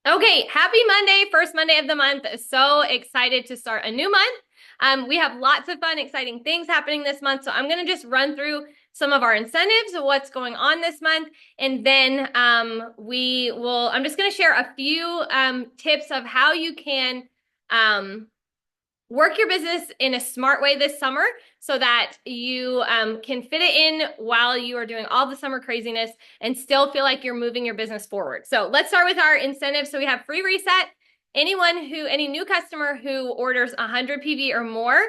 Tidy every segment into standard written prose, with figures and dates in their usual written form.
Okay, happy Monday, first Monday of the month. So excited to start a new month. We have lots of fun, exciting things happening this month. So I'm going to just run through some of our incentives, what's going on this month, and then I'm just going to share a few tips of how you can um, work your business in a smart way this summer so that you can fit it in while you are doing all the summer craziness and still feel like you're moving your business forward. So let's start with our incentives. So we have free reset. Any new customer who orders 100 PV or more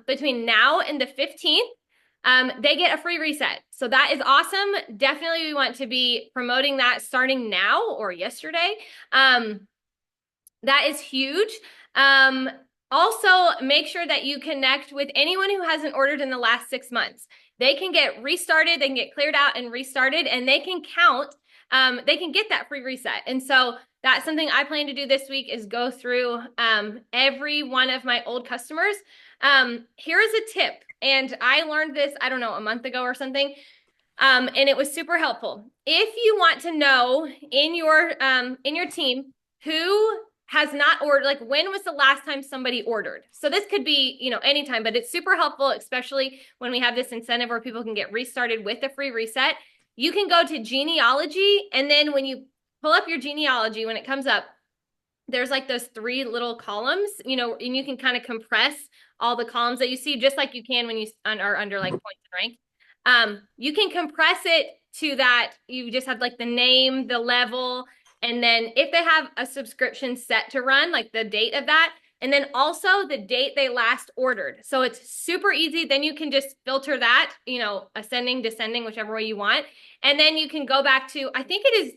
between now and the 15th, they get a free reset. So that is awesome. Definitely we want to be promoting that starting now or yesterday. That is huge. Um, Also, make sure that you connect with anyone who hasn't ordered in the last 6 months. They can get restarted, they can get cleared out and restarted, and they can they can get that free reset. And so that's something I plan to do this week is go through every one of my old customers. Here is a tip, and I learned this, I don't know, a month ago or something. And it was super helpful. If you want to know in your team who has not ordered, like when was the last time somebody ordered? So this could be, anytime, but it's super helpful, especially when we have this incentive where people can get restarted with a free reset. You can go to genealogy, and then when you pull up your genealogy, when it comes up, there's like those three little columns, and you can kind of compress all the columns that you see, just like you can when you are under like points and rank. You can compress it to that. You just have like the name, the level, and then if they have a subscription set to run, like the date of that, and then also the date they last ordered. So it's super easy. Then you can just filter that, ascending, descending, whichever way you want. And then you can go back to, I think it is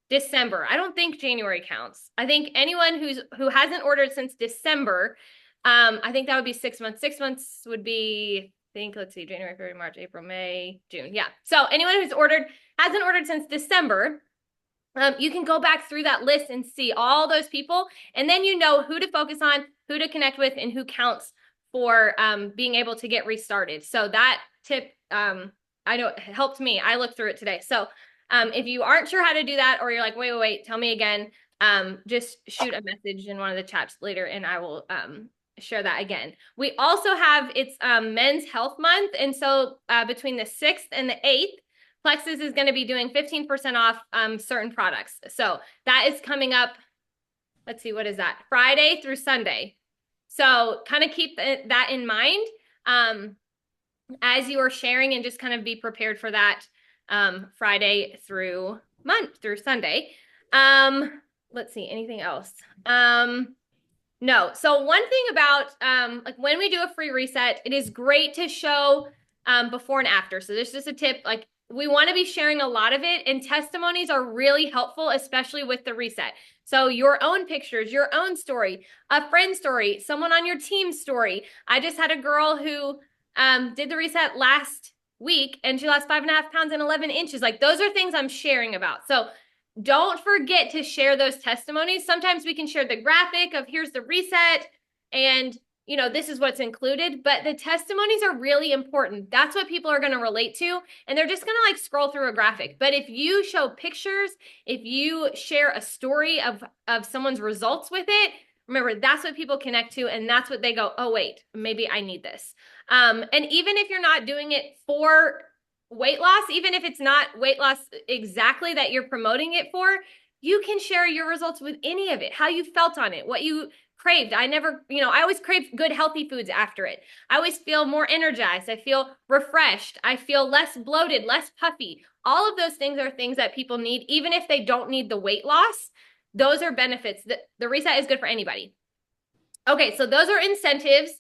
December. I don't think January counts. I think anyone who hasn't ordered since December, I think that would be 6 months. 6 months would be, let's see, January, February, March, April, May, June. Yeah. So anyone hasn't ordered since December, you can go back through that list and see all those people, and then you know who to focus on, who to connect with, and who counts for being able to get restarted. So that tip, I know it helped me. I looked through it today. So if you aren't sure how to do that, or you're like, wait, tell me again, just shoot a message in one of the chats later, and I will share that again. We also have, it's Men's Health Month, and so between the 6th and the 8th, Plexus is going to be doing 15% off certain products. So that is coming up, let's see, what is that? Friday through Sunday. So kind of keep that in mind as you are sharing, and just kind of be prepared for that Friday through Sunday. Let's see, anything else? No. So one thing about like when we do a free reset, it is great to show before and after. So this is just a tip, like we want to be sharing a lot of it, and testimonies are really helpful, especially with the reset. So your own pictures, your own story, a friend story, someone on your team story. I just had a girl who did the reset last week, and she lost 5.5 pounds and 11 inches. Like those are things I'm sharing about. So don't forget to share those testimonies. Sometimes we can share the graphic of here's the reset, and this is what's included, but the testimonies are really important. That's what people are going to relate to, and they're just going to like scroll through a graphic. But if you show pictures, if you share a story of someone's results with it, remember, that's what people connect to, and that's what they go, oh wait, maybe I need this. And even if you're not doing it for weight loss, even if it's not weight loss exactly that you're promoting it for, you can share your results with any of it, how you felt on it, what you craved. I always crave good, healthy foods after it. I always feel more energized. I feel refreshed. I feel less bloated, less puffy. All of those things are things that people need, even if they don't need the weight loss. Those are benefits. The reset is good for anybody. Okay, so those are incentives.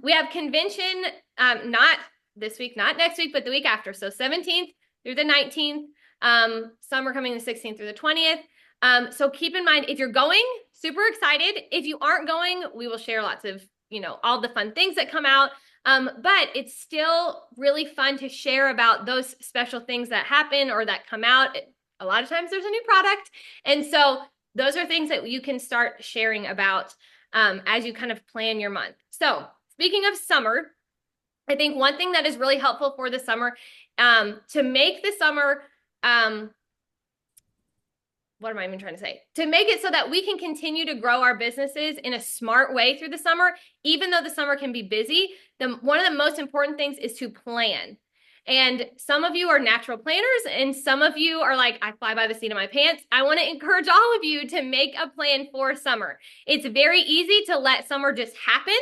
We have convention, not this week, not next week, but the week after. So 17th through the 19th. Some are coming the 16th through the 20th. So keep in mind, if you're going, super excited. If you aren't going, we will share lots of, all the fun things that come out. But it's still really fun to share about those special things that happen or that come out. A lot of times there's a new product. And so those are things that you can start sharing about as you kind of plan your month. So speaking of summer, I think one thing that is really helpful for the summer, to make the summer what am I even trying to say? To make it so that we can continue to grow our businesses in a smart way through the summer, even though the summer can be busy, one of the most important things is to plan. And some of you are natural planners, and some of you are like, I fly by the seat of my pants. I want to encourage all of you to make a plan for summer. It's very easy to let summer just happen.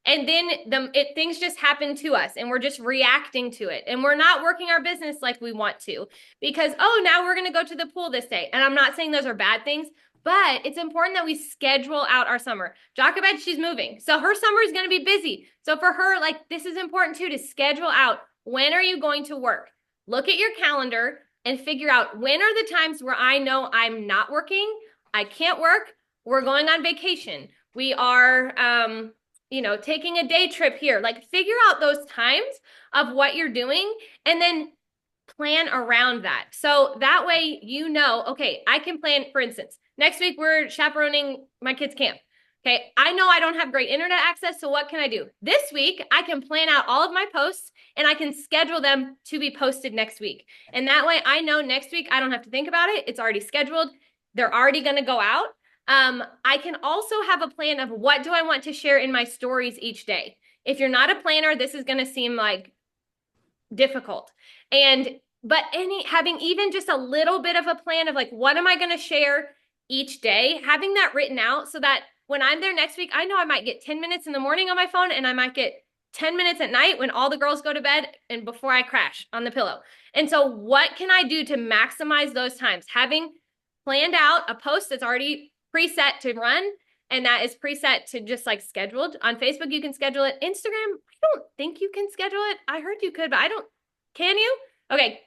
And then things just happen to us and we're just reacting to it. And we're not working our business like we want to because, oh, now we're going to go to the pool this day. And I'm not saying those are bad things, but it's important that we schedule out our summer. Jochebed, she's moving. So her summer is going to be busy. So for her, like, this is important too, to schedule out, when are you going to work? Look at your calendar and figure out, when are the times where I know I'm not working, I can't work, we're going on vacation, we are taking a day trip here. Like, figure out those times of what you're doing and then plan around that. So that way, okay, I can plan, for instance, next week we're chaperoning my kids' camp. Okay, I know I don't have great internet access, so what can I do? This week, I can plan out all of my posts and I can schedule them to be posted next week. And that way, I know next week I don't have to think about it. It's already scheduled. They're already going to go out. I can also have a plan of what do I want to share in my stories each day. If you're not a planner, this is going to seem like difficult. But having even just a little bit of a plan of like, what am I going to share each day, having that written out so that when I'm there next week, I know I might get 10 minutes in the morning on my phone and I might get 10 minutes at night when all the girls go to bed and before I crash on the pillow. And so what can I do to maximize those times? Having planned out a post that's already preset to run, and that is preset to just like scheduled. On Facebook, you can schedule it. Instagram, I don't think you can schedule it. I heard you could, but can you? Okay.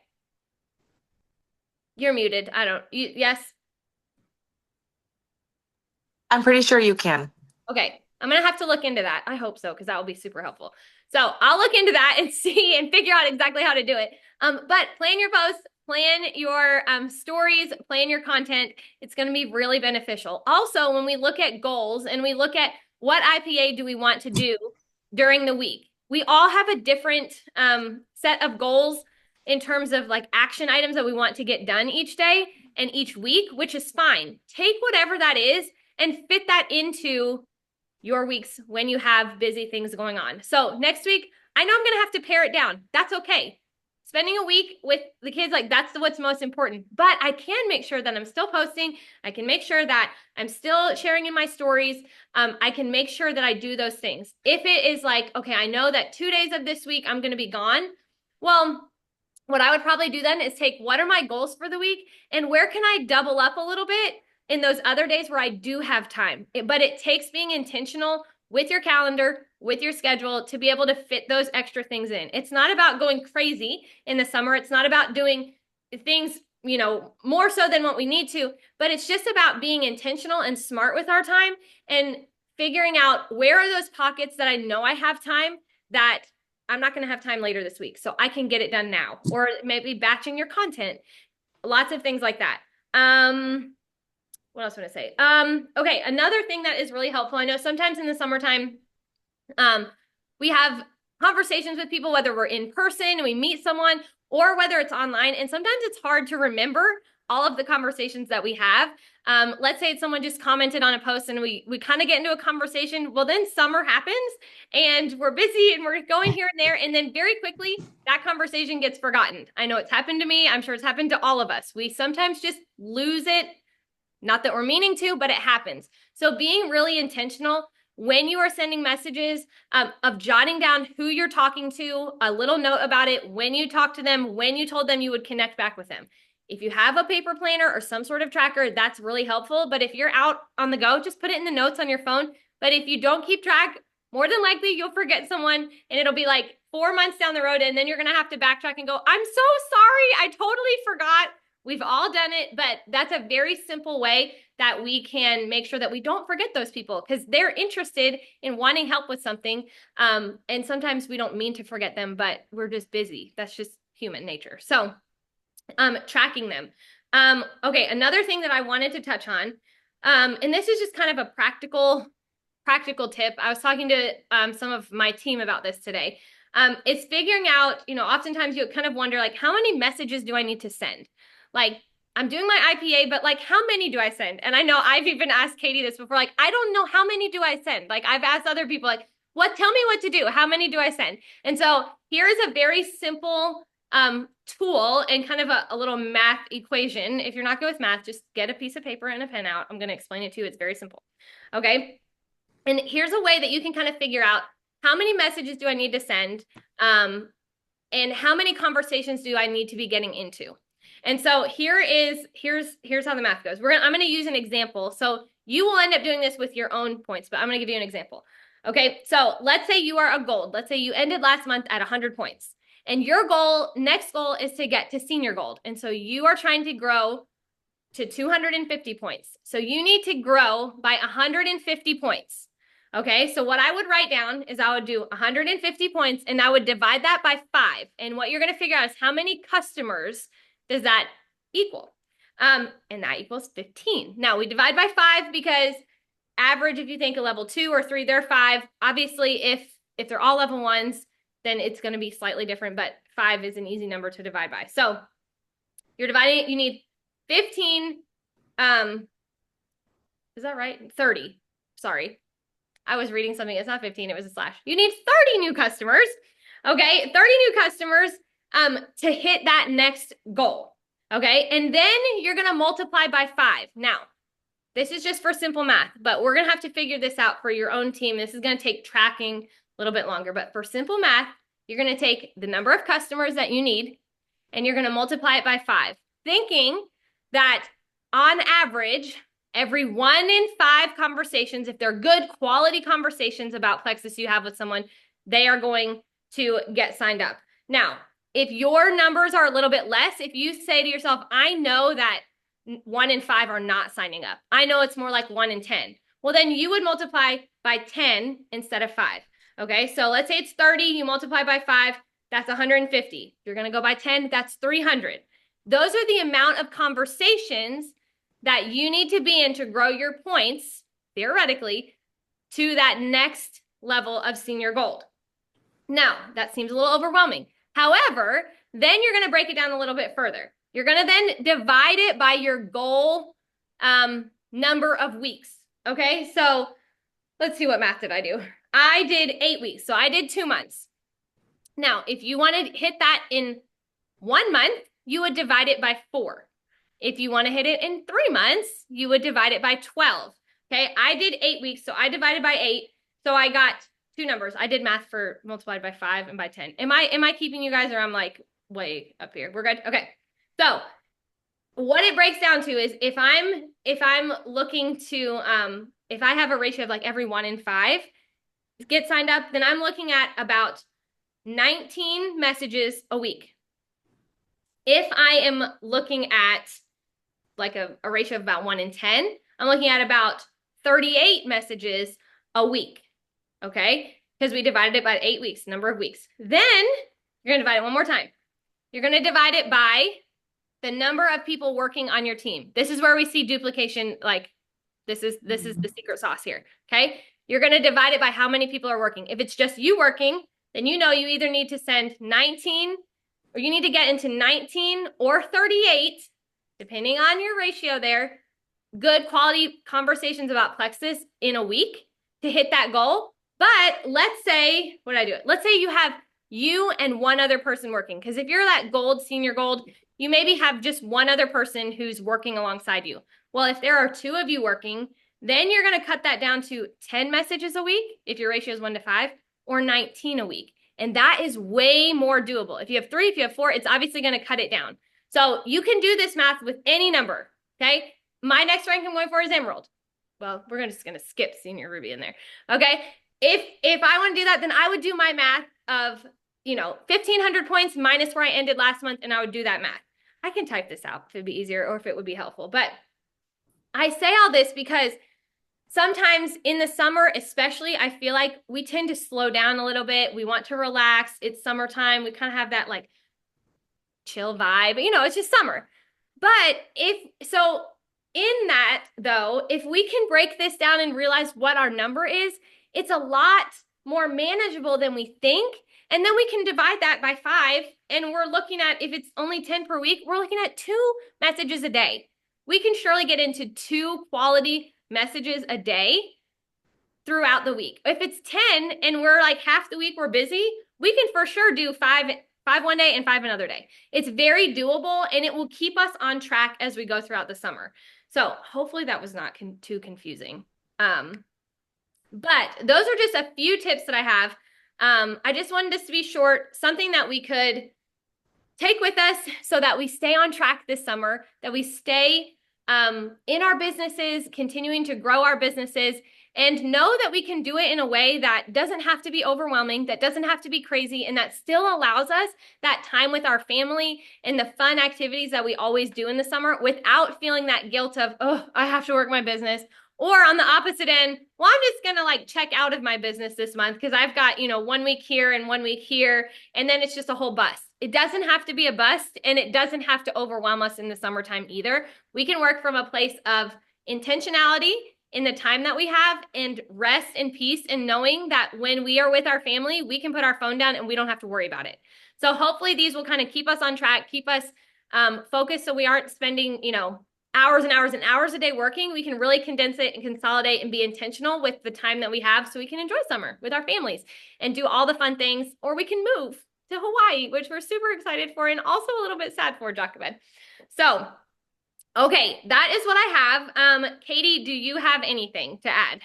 You're muted. Yes? I'm pretty sure you can. Okay. I'm going to have to look into that. I hope so, because that will be super helpful. So I'll look into that and see and figure out exactly how to do it. But plan your posts, plan your stories, plan your content. It's going to be really beneficial. Also, when we look at goals and we look at what IPA do we want to do during the week, we all have a different set of goals in terms of like action items that we want to get done each day and each week, which is fine. Take whatever that is and fit that into your weeks when you have busy things going on. So next week, I know I'm going to have to pare it down. That's okay. Spending a week with the kids, like that's what's most important. But I can make sure that I'm still posting. I can make sure that I'm still sharing in my stories. I can make sure that I do those things. If it is like, okay, I know that 2 days of this week I'm going to be gone. Well, what I would probably do then is take what are my goals for the week and where can I double up a little bit in those other days where I do have time. But it takes being intentional with your calendar, with your schedule to be able to fit those extra things in. It's not about going crazy in the summer. It's not about doing things, more so than what we need to, but it's just about being intentional and smart with our time and figuring out where are those pockets that I know I have time that I'm not going to have time later this week. So I can get it done now, or maybe batching your content, lots of things like that. What else would I say? Okay, another thing that is really helpful. I know sometimes in the summertime, we have conversations with people, whether we're in person and we meet someone or whether it's online. And sometimes it's hard to remember all of the conversations that we have. Let's say someone just commented on a post and we kind of get into a conversation. Well, then summer happens and we're busy and we're going here and there. And then very quickly that conversation gets forgotten. I know it's happened to me. I'm sure it's happened to all of us. We sometimes just lose it. Not that we're meaning to, but it happens. So being really intentional when you are sending messages, of jotting down who you're talking to, a little note about it, when you talk to them, when you told them you would connect back with them. If you have a paper planner or some sort of tracker, that's really helpful. But if you're out on the go, just put it in the notes on your phone. But if you don't keep track, more than likely you'll forget someone and it'll be like 4 months down the road. And then you're going to have to backtrack and go, I'm so sorry. I totally forgot. We've all done it, but that's a very simple way that we can make sure that we don't forget those people because they're interested in wanting help with something. And sometimes we don't mean to forget them, but we're just busy. That's just human nature. So tracking them. Okay, another thing that I wanted to touch on, and this is just kind of a practical tip. I was talking to some of my team about this today. It's figuring out, oftentimes you kind of wonder like, how many messages do I need to send? Like I'm doing my IPA, but like, how many do I send? And I know I've even asked Katie this before, like, I don't know how many do I send? Like, I've asked other people, like, tell me what to do. How many do I send? And so here's a very simple tool and kind of a little math equation. If you're not good with math, just get a piece of paper and a pen out. I'm going to explain it to you. It's very simple. Okay. And here's a way that you can kind of figure out how many messages do I need to send, and how many conversations do I need to be getting into. And so here's how the math goes. I'm going to use an example. So you will end up doing this with your own points, but I'm going to give you an example. Okay, so let's say you are a gold. Let's say you ended last month at 100 points. And your next goal is to get to senior gold. And so you are trying to grow to 250 points. So you need to grow by 150 points. Okay, so what I would write down is I would do 150 points and I would divide that by 5. And what you're going to figure out is how many customers does that equal? And that equals 15. Now we divide by 5 because average, if you think a level 2 or 3, they're 5. Obviously, if they're all level 1s, then it's going to be slightly different, but 5 is an easy number to divide by. So you're dividing, you need 15, is that right? 30, sorry. I was reading something, it's not 15, it was a slash. You need 30 new customers, okay? 30 new customers to hit that next goal, okay? And then you're gonna multiply by 5. Now, this is just for simple math, but we're gonna have to figure this out for your own team. This is gonna take tracking a little bit longer, but for simple math, you're gonna take the number of customers that you need and you're gonna multiply it by 5, thinking that on average, every 1 in 5 conversations, if they're good quality conversations about Plexus you have with someone, they are going to get signed up. Now, if your numbers are a little bit less, if you say to yourself, I know that 1 in 5 are not signing up, I know it's more like 1 in 10. Well, then you would multiply by 10 instead of 5. Okay, so let's say it's 30, you multiply by 5, that's 150. You're going to go by 10, that's 300. Those are the amount of conversations that you need to be in to grow your points, theoretically, to that next level of senior gold. Now, that seems a little overwhelming. However, then you're going to break it down a little bit further. You're going to then divide it by your goal number of weeks. Okay, so let's see, what math did I do? I did 8 weeks, so I did 2 months. Now, if you want to hit that in 1 month, you would divide it by 4. If you want to hit it in 3 months, you would divide it by 12. Okay, I did 8 weeks, so I divided by 8. So I got 2 numbers. I did math for multiplied by 5 and by 10. Am I keeping you guys, or I'm like way up here? We're good? Okay. So what it breaks down to is if I'm looking to, if I have a ratio of like every 1 in 5 get signed up, then I'm looking at about 19 messages a week. If I am looking at like a ratio of about 1 in 10, I'm looking at about 38 messages a week, okay? Because we divided it by 8 weeks, number of weeks. Then you're gonna divide it one more time. You're gonna divide it by the number of people working on your team. This is where we see duplication, like this is the secret sauce here, okay? You're gonna divide it by how many people are working. If it's just you working, then you know you either need to send 19, or you need to get into 19 or 38, depending on your ratio there, good quality conversations about Plexus in a week to hit that goal. But let's say, what did I do? Let's say you have you and 1 other person working. Because if you're that gold, senior gold, you maybe have just 1 other person who's working alongside you. Well, if there are 2 of you working, then you're going to cut that down to 10 messages a week, if your ratio is 1 to 5, or 19 a week. And that is way more doable. If you have 3, if you have 4, it's obviously going to cut it down. So you can do this math with any number, okay? My next rank I'm going for is Emerald. Well, we're just going to skip Senior Ruby in there, okay? If I want to do that, then I would do my math of, 1,500 points minus where I ended last month, and I would do that math. I can type this out if it'd be easier or if it would be helpful. But I say all this because sometimes in the summer, especially, I feel like we tend to slow down a little bit. We want to relax. It's summertime. We kind of have that like chill vibe, it's just summer. But in that though, if we can break this down and realize what our number is, it's a lot more manageable than we think. And then we can divide that by 5. And we're looking at, if it's only 10 per week, we're looking at 2 messages a day. We can surely get into 2 quality messages a day throughout the week. If it's 10 and we're like half the week we're busy, we can for sure do 5 one day and 5 another day. It's very doable, and it will keep us on track as we go throughout the summer. So hopefully that was not too confusing. But those are just a few tips that I have. I just wanted this to be short, something that we could take with us so that we stay on track this summer, that we stay in our businesses, continuing to grow our businesses, and know that we can do it in a way that doesn't have to be overwhelming, that doesn't have to be crazy, and that still allows us that time with our family and the fun activities that we always do in the summer without feeling that guilt of, oh, I have to work my business. Or on the opposite end, well, I'm just going to like check out of my business this month because I've got, 1 week here and 1 week here, and then it's just a whole bust. It doesn't have to be a bust, and it doesn't have to overwhelm us in the summertime either. We can work from a place of intentionality in the time that we have and rest and peace and knowing that when we are with our family, we can put our phone down and we don't have to worry about it. So hopefully these will kind of keep us on track, keep us focused so we aren't spending, hours and hours and hours a day working. We can really condense it and consolidate and be intentional with the time that we have so we can enjoy summer with our families and do all the fun things. Or we can move to Hawaii, which we're super excited for and also a little bit sad for, Jochebed. So okay, that is what I have. Katie, do you have anything to add?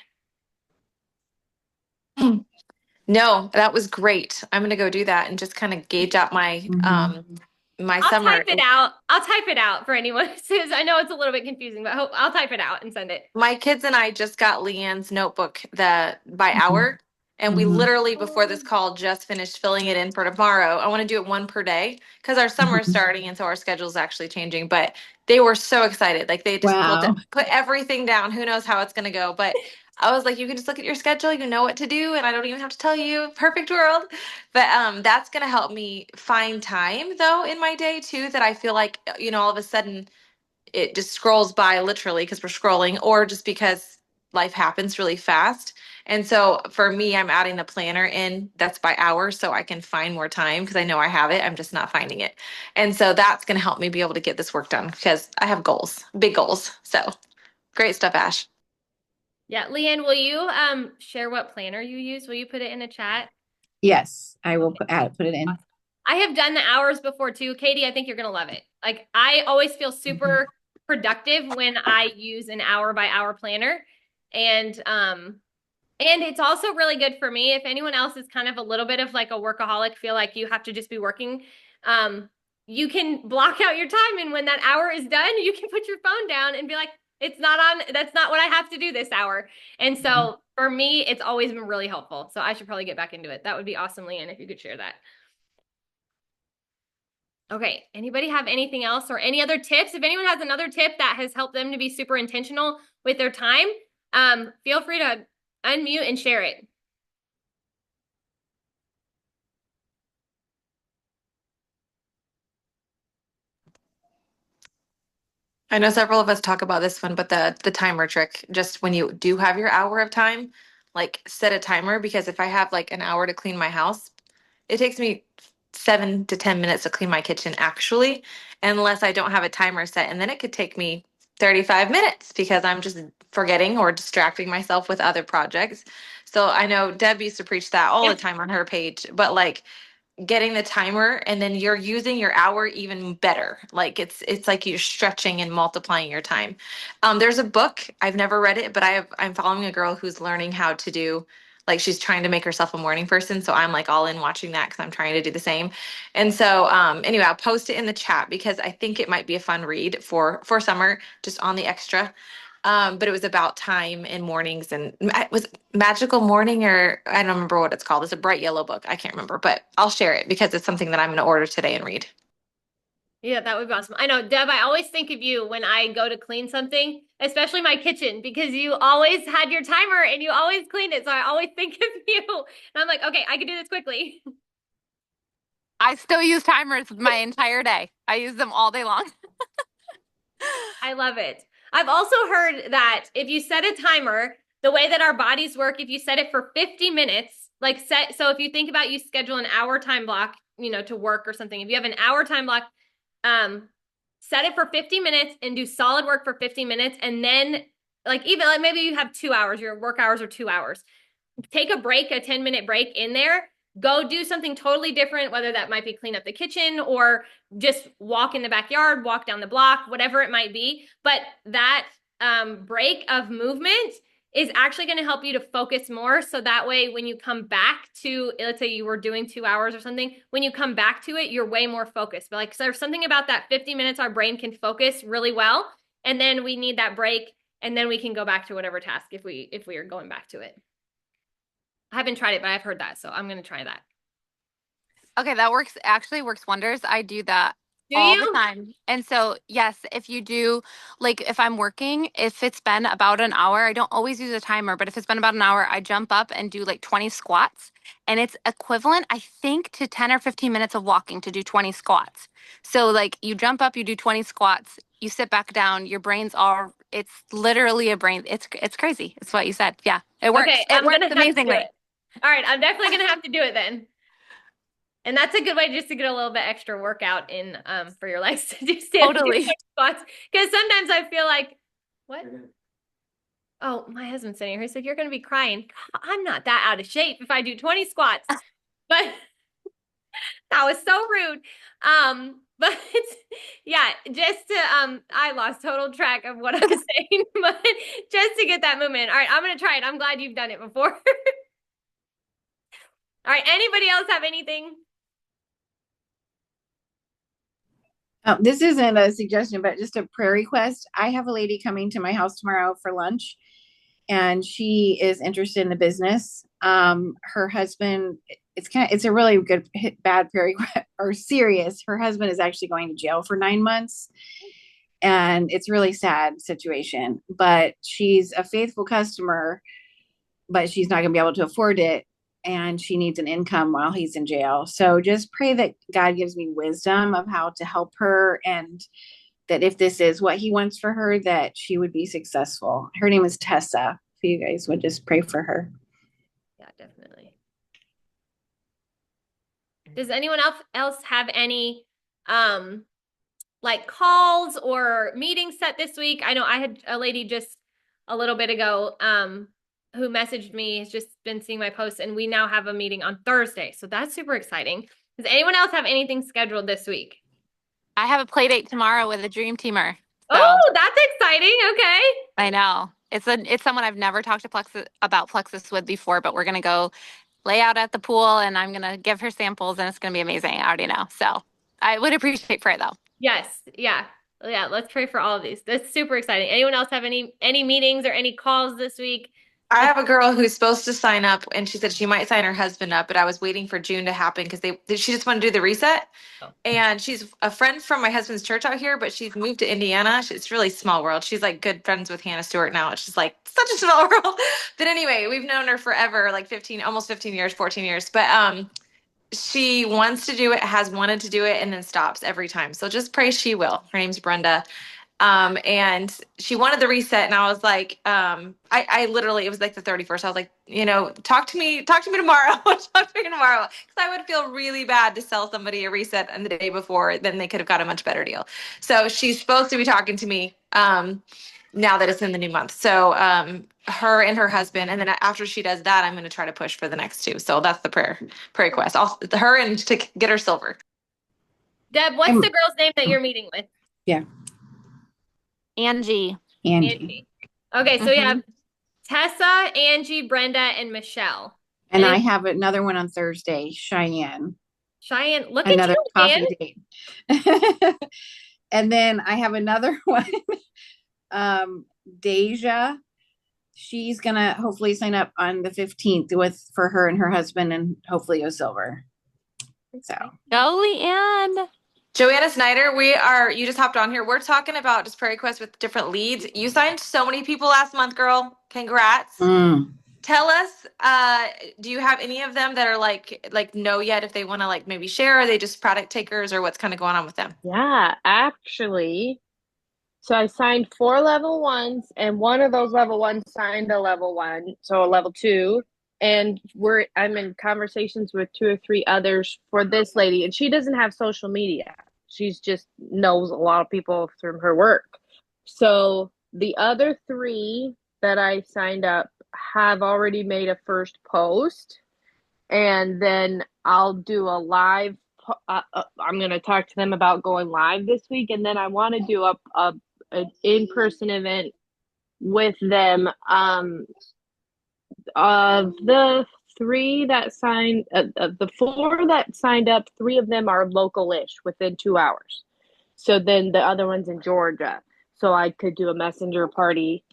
No, that was great. I'm gonna go do that and just kind of gauge out my I'll summer. type it out. I'll type it out for anyone who says, I know it's a little bit confusing, but I'll type it out and send it. My kids and I just got Leanne's notebook the by hour, and we literally before this call just finished filling it in for tomorrow. I want to do it one per day because our summer is starting, and so our schedule is actually changing. But they were so excited, like they just Wow. put everything down. Who knows how it's going to go? But I was like, you can just look at your schedule, you know what to do, and I don't even have to tell you. Perfect world. But that's going to help me find time though in my day too. That I feel like all of a sudden it just scrolls by literally because we're scrolling or just because life happens really fast. And so for me, I'm adding the planner in that's by hours so I can find more time because I know I have it. I'm just not finding it. And so that's going to help me be able to get this work done because I have goals, big goals. So great stuff, Ash. Yeah, Leanne, will you share what planner you use? Will you put it in the chat? Yes, I will put it in. I have done the hours before too. Katie, I think you're gonna love it. Like I always feel super productive when I use an hour by hour planner. And it's also really good for me. If anyone else is kind of a little bit of like a workaholic, feel like you have to just be working, you can block out your time. And when that hour is done, you can put your phone down and be like, it's not on, that's not what I have to do this hour. And so for me, it's always been really helpful. So I should probably get back into it. That would be awesome, Leanne, if you could share that. Okay, anybody have anything else or any other tips? If anyone has another tip that has helped them to be super intentional with their time, feel free to unmute and share it. I know several of us talk about this one, but the timer trick, just when you do have your hour of time, like set a timer because if I have like an hour to clean my house, it takes me 7 to 10 minutes to clean my kitchen actually, unless I don't have a timer set. And then it could take me 35 minutes because I'm just forgetting or distracting myself with other projects. So I know Deb used to preach that all the time on her page, but like getting the timer and then you're using your hour even better. Like it's like you're stretching and multiplying your time. There's a book, I've never read it, but I'm following a girl who's learning how to do, like she's trying to make herself a morning person. So I'm like all in watching that because I'm trying to do the same. And so anyway, I'll post it in the chat because I think it might be a fun read for summer, just on the extra. But it was about time in mornings and it was Magical Morning or I don't remember what it's called. It's a bright yellow book. I can't remember, but I'll share it because it's something that I'm going to order today and read. Yeah, that would be awesome. I know, Deb, I always think of you when I go to clean something, especially my kitchen, because you always had your timer and you always cleaned it. So I always think of you. And I'm like, okay, I can do this quickly. I still use timers my entire day. I use them all day long. I love it. I've also heard that if you set a timer, the way that our bodies work, if you set it for 50 minutes, like set, so if you think about you schedule an hour time block, you know, to work or something, if you have an hour time block, set it for 50 minutes and do solid work for 50 minutes. And then like, even like maybe you have 2 hours, your work hours are 2 hours. Take a break, a 10-minute break in there, go do something totally different, whether that might be clean up the kitchen or just walk in the backyard, walk down the block, whatever it might be. But that break of movement is actually going to help you to focus more. So that way, when you come back to, let's say you were doing 2 hours or something, when you come back to it, you're way more focused. But like, so there's something about that 50 minutes, our brain can focus really well. And then we need that break. And then we can go back to whatever task if we are going back to it. I haven't tried it, but I've heard that. So I'm going to try that. Okay, that actually works wonders. I do that Do all you? the time. And so, yes, if you do, like if I'm working, if it's been about an hour, I don't always use a timer, but if it's been about an hour, I jump up and do like 20 squats. And it's equivalent, I think, to 10 or 15 minutes of walking to do 20 squats. So, like, you jump up, you do 20 squats, you sit back down, your brain's all, it's literally a brain. It's crazy. It's what you said. Yeah, it works. Okay, It I'm works gonna have to do amazingly. it. All right, I'm definitely gonna have to do it then. And that's a good way just to get a little bit extra workout in for your legs to do Totally. squats. Because sometimes I feel like, what? Oh, my husband's sitting here. He said, "You're gonna be crying." I'm not that out of shape if I do 20 squats. But that was so rude. But yeah, just to I lost total track of what I was saying, but just to get that movement. All right, I'm gonna try it. I'm glad you've done it before. All right, anybody else have anything? This isn't a suggestion, but just a prayer request. I have a lady coming to my house tomorrow for lunch, and she is interested in the business. Her husband, it's a really good bad prayer request, or serious. Her husband is actually going to jail for 9 months, and it's a really sad situation. But she's a faithful customer, but she's not going to be able to afford it, and she needs an income while he's in jail. So just pray that God gives me wisdom of how to help her, and that if this is what he wants for her, that she would be successful. Her name is Tessa. If you guys would just pray for her. Yeah, definitely. Does anyone else have any like calls or meetings set this week? I know I had a lady just a little bit ago who messaged me, has just been seeing my posts, and we now have a meeting on Thursday. So that's super exciting. Does anyone else have anything scheduled this week? I have a play date tomorrow with a dream teamer. So Oh, that's exciting. Okay. I know. It's someone I've never talked to about Plexus with before, but we're gonna go lay out at the pool and I'm gonna give her samples and it's gonna be amazing. I already know. So I would appreciate prayer though. Yes. Yeah. Yeah. Let's pray for all of these. That's super exciting. Anyone else have any meetings or any calls this week? I have a girl who's supposed to sign up, and she said she might sign her husband up, but I was waiting for June to happen because she just wanted to do the reset. Oh. And she's a friend from my husband's church out here, but she's moved to Indiana. It's really small world. She's like good friends with Hannah Stewart now. It's just like such a small world. But anyway, we've known her forever, like 15, almost 15 years, 14 years. But she wants to do it, has wanted to do it, and then stops every time. So just pray she will. Her name's Brenda. And she wanted the reset, and I was like, I literally, it was like the 31st. I was like, talk to me tomorrow. Talk to me tomorrow. Cause I would feel really bad to sell somebody a reset and the day before, then they could have got a much better deal. So she's supposed to be talking to me, now that it's in the new month. So, her and her husband, and then after she does that, I'm going to try to push for the next two. So that's the prayer request. Her and to get her silver. Deb, what's the girl's name that you're meeting with? Yeah. Angie. Angie. Okay, so you have Tessa, Angie, Brenda, and Michelle. And I have another one on Thursday, Cheyenne. Cheyenne, look Another at you, coffee date. And then I have another one, Deja. She's gonna hopefully sign up on the 15th for her and her husband, and hopefully go silver. So Go, Leanne. Joanna Snyder, you just hopped on here. We're talking about just prayer requests with different leads. You signed so many people last month, girl. Congrats. Tell us, do you have any of them that are like no yet if they want to like maybe share? Are they just product takers, or what's kind of going on with them? Yeah, actually. So I signed 4 level 1s, and one of those level 1s signed a level 1, so a level 2. and I'm in conversations with 2 or 3 others for this lady, and she doesn't have social media. She's just knows a lot of people from her work. So the other 3 that I signed up have already made a first post, and then I'll do a live. I'm going to talk to them about going live this week, and then I want to do an in-person event with them. Of the 3 that signed, of the 4 that signed up, 3 of them are local-ish within 2 hours. So then the other one's in Georgia. So I could do a messenger party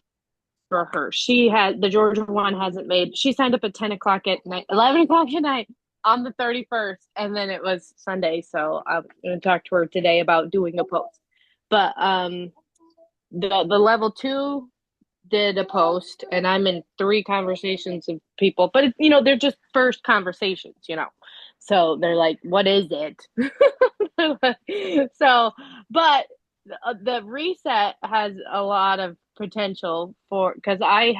for her. The Georgia one hasn't made, she signed up at 10 o'clock at night, 11 o'clock at night on the 31st. And then it was Sunday. So I'm going to talk to her today about doing a post. But the level 2 did a post, and I'm in 3 conversations of people, but they're just first conversations, so they're like, what is it? So, but the reset has a lot of potential because I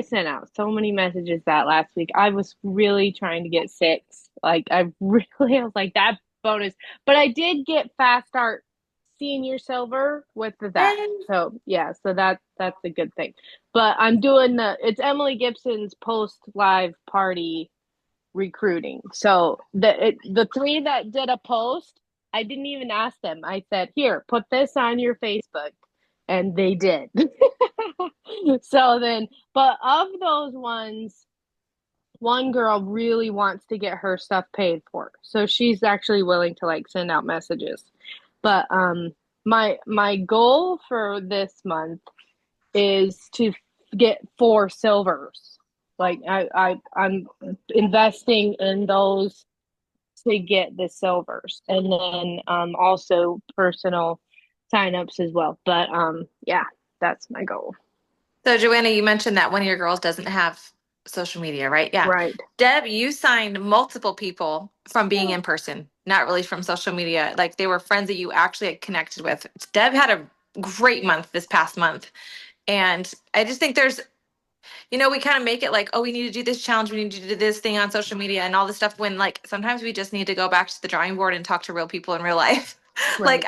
sent out so many messages that last week. I was really trying to get 6. Like I was like, that bonus, but I did get fast start senior silver with that. So yeah, so that's a good thing. But I'm doing it's Emily Gibson's post live party recruiting. So the 3 that did a post, I didn't even ask them. I said, here, put this on your Facebook, and they did. So then, but of those ones, one girl really wants to get her stuff paid for, so she's actually willing to send out messages. But my goal for this month is to get 4 silvers. I'm investing in those to get the silvers, and then also personal signups as well. But yeah, that's my goal. So Joanna, you mentioned that one of your girls doesn't have social media, right? Yeah. Right. Deb, you signed multiple people from being in person, not really from social media. Like they were friends that you actually had connected with. Deb had a great month this past month. And I just think there's, we kind of make it like, oh, we need to do this challenge. We need to do this thing on social media and all this stuff when sometimes we just need to go back to the drawing board and talk to real people in real life. Right.